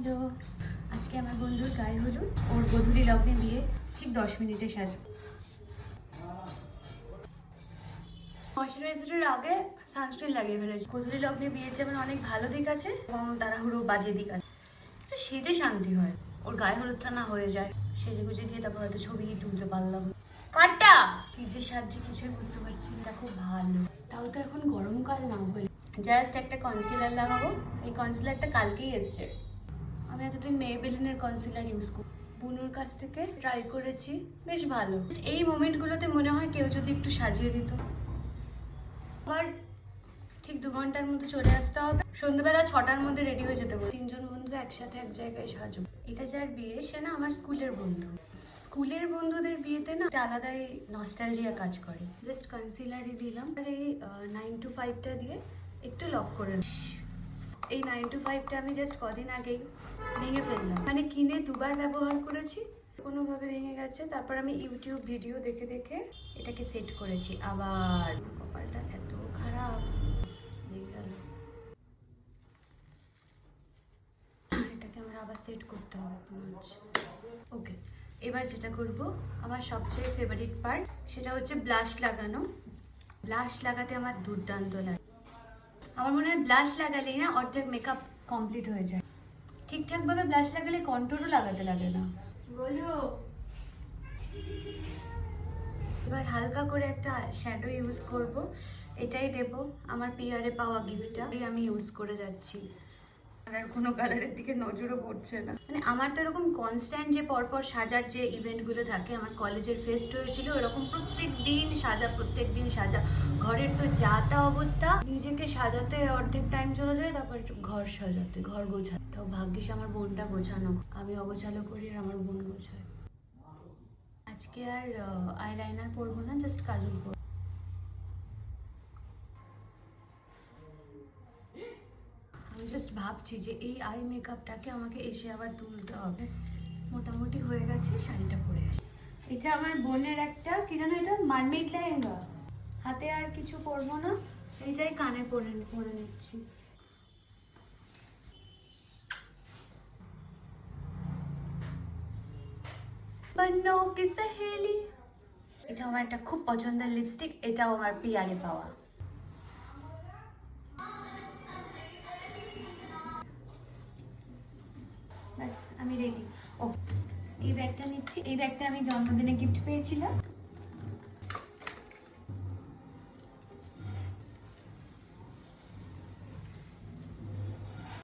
Hello, আজকে আমার বন্ধুর গায়ে হলুদ, ওর গোধূলি লগ্নে বিয়ে, ঠিক 10 মিনিটে সাজবো। ময়শ্চারাইজারের আগে সানস্ক্রিন লাগিয়ে ফেলেছি। গোধূলি লগ্নে বিয়ের যেমন অনেক ভালো দিক আছে এবং তাড়াহুড়ো বাজে দিক আছে। তো সেজে শান্তি হয়, ওর গায়ে হলুদটা না হয়ে যায়, সেজে গুজে দিয়ে তারপর হয়তো ছবি তুলতে পারলাম। কাটটা কি যে সাজছে কিছুই বুঝতে পারছি, এটা খুব ভালো। তাও তো এখন গরমকাল না হলে জাস্ট একটা কনসিলার লাগাবো। এই কনসিলারটা কালকেই এসছে। আমি এতদিন মেবেলিনের কনসিলার ইউজ করি, বুনুর কাছ থেকে ট্রাই করেছি, বেশ ভালো। এই মোমেন্টগুলোতে মনে হয় কেউ যদি একটু সাজিয়ে দিত। আবার ঠিক 2 ঘন্টার মধ্যে চলে আসতে হবে, সন্ধ্যেবেলা 6টার মধ্যে রেডি হয়ে যেতে হবে। 3জন বন্ধু একসাথে এক জায়গায় সাজবো। এটা যার বিয়ে সে না আমার স্কুলের বন্ধু। স্কুলের বন্ধুদের বিয়েতে না আলাদাই নস্টালজিয়া কাজ করে। জাস্ট কনসিলারই দিলাম আর এই 9 to 5টা দিয়ে একটু লক করে। এই 9 to 5টা আমি জাস্ট কদিন আগেই ভেঙে ফেললাম, মানে কিনে 2বার ব্যবহার করেছি, কোনোভাবে ভেঙে গেছে। তারপর আমি ইউটিউব ভিডিও দেখে দেখে এটাকে সেট করেছি। আবার কপালটা এত খারাপ ভেঙে গেল, এটাকে আমার আবার সেট করতে হবে মনে হচ্ছে। ওকে, এবার যেটা করব, আমার সবচেয়ে ফেভারিট পার্ট, সেটা হচ্ছে ব্লাশ লাগানো। ব্লাশ লাগাতে আমার দুর্দান্ত লাগে। আমার মনে হয় ব্লাশ লাগালেই না অর্ধেক মেকআপ কমপ্লিট হয়ে যায়। ঠিকঠাকভাবে ব্লাশ লাগালে কন্ট্রোলও লাগাতে লাগে না। বলো, এবার হালকা করে একটা শ্যাডো ইউজ করব। এটাই দেব, আমার পিয়ারে পাওয়া গিফটটা আমি ইউজ করে যাচ্ছি। আর কোনো কালারের দিকে নজরও পড়ছে না। মানে আমার তো এরকম কনস্ট্যান্ট যে পরপর সাজার যে ইভেন্টগুলো থাকে, আমার কলেজের ফেস্ট হয়েছিল এরকম প্রত্যেক দিন সাজা। ঘরের তো যা তা অবস্থা, নিজেকে সাজাতে অর্ধেক টাইম চলে যায়, তারপর ঘর সাজাতে, ঘর গোছাতে। তাও ভাগ্যিস আমার বোনটা গোছানো, আমি অগোছালো করি আর আমার বোন গোছায়। আজকে আর আইলাইনার পরবো না, জাস্ট কাজল পরবো। আমি জাস্ট ভাবছি যে এই আই মেকআপটাকে আমাকে এসে আবার তুলতে হবে। মোটামুটি হয়ে গেছে, শাড়িটা পরে আসি। এটা আমার বোনের একটা কি জানো, এটা মারমেড লেহেঙ্গা। হাতে আর কিছু পরবো না, এইটাই কানে পরে নিচ্ছি। বন্নো কি সহেলি, এটা আমার একটা খুব পছন্দের লিপস্টিক, এটাও আমার পিয়ারে পাওয়া। ব্যাস আমি রেডি। ও, এই ব্যাগটা নিচ্ছি। এই ব্যাগটা আমি জন্মদিনে গিফট পেয়েছিলাম,